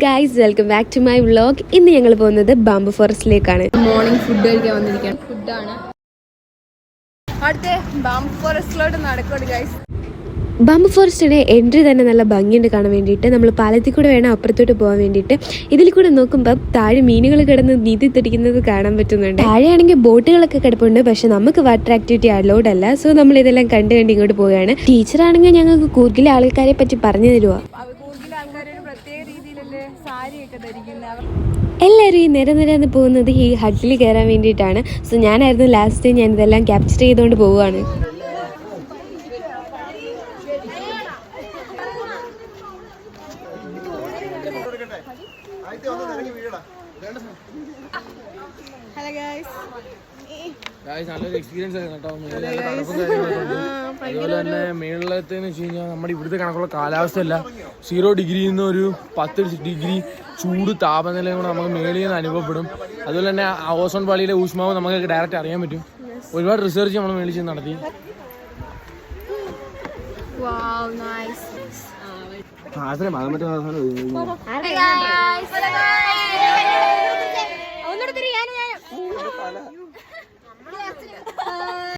Guys, welcome back to my vlog. ഇന്ന് ഞങ്ങൾ പോകുന്നത് ബാംബു ഫോറസ്റ്റിലേക്കാണ്. മോർണിംഗ് ഫുഡ് കഴിക്കാൻ വന്നിരിക്കുകയാണ്. ഫുഡാണ് അടുത്ത ബാംബു ഫോറസ്റ്റിലോട്ട് നടക്കോട് ഗൈസ്. ബാംബു ഫോറസ്റ്റിന്റെ എൻട്രി തന്നെ നല്ല ഭംഗിയുണ്ട് കാണാൻ വേണ്ടിയിട്ട്. നമ്മൾ പാലത്തിൽ കൂടെ വേണം അപ്പുറത്തോട്ട് പോകാൻ വേണ്ടിയിട്ട്. ഇതിൽ കൂടെ നോക്കുമ്പോൾ താഴെ മീനുകൾ കിടന്ന് നീതി തുടിക്കുന്നത് കാണാൻ പറ്റുന്നുണ്ട്. താഴെയാണെങ്കിൽ ബോട്ടുകളൊക്കെ കിടപ്പുണ്ട്, പക്ഷെ നമുക്ക് വാട്ടർ ആക്ടിവിറ്റി അലൗഡ് അല്ല. സോ നമ്മൾ ഇതെല്ലാം കണ്ട് ഇങ്ങോട്ട് പോവുകയാണ്. ടീച്ചറാണെങ്കിൽ ഞങ്ങൾക്ക് കൂർഗിലെ ആൾക്കാരെ പറ്റി പറഞ്ഞു തരുവാ. എല്ലാവരും ഈ നിരനിരന്ന് പോകുന്നത് ഈ ഹട്ടിൽ കയറാൻ വേണ്ടിയിട്ടാണ്. സോ ഞാനായിരുന്നു ലാസ്റ്റ്. ഞാൻ ഇതെല്ലാം ക്യാപ്ചർ ചെയ്തുകൊണ്ട് പോവുകയാണ്. നല്ലൊരു എക്സ്പീരിയൻസ് ആയിരുന്നു കേട്ടോ. അതുപോലെ തന്നെ മേളിലത്തെന്ന് വെച്ച് കഴിഞ്ഞാൽ നമ്മുടെ ഇവിടുത്തെ കണക്കുള്ള കാലാവസ്ഥയല്ല. 0 ഡിഗ്രിയിൽ നിന്ന് ഒരു 10 ഡിഗ്രി ചൂട് താപനിലയും കൂടെ നമുക്ക് മേളിൽ നിന്ന് അനുഭവപ്പെടും. അതുപോലെ തന്നെ ഓസോൺ പാളിയിലെ ഊഷ്മാവ് നമുക്ക് ഡയറക്റ്റ് അറിയാൻ പറ്റും. ഒരുപാട് റിസർച്ച് നമ്മൾ മേളിൽ ചെന്ന് നടത്തി.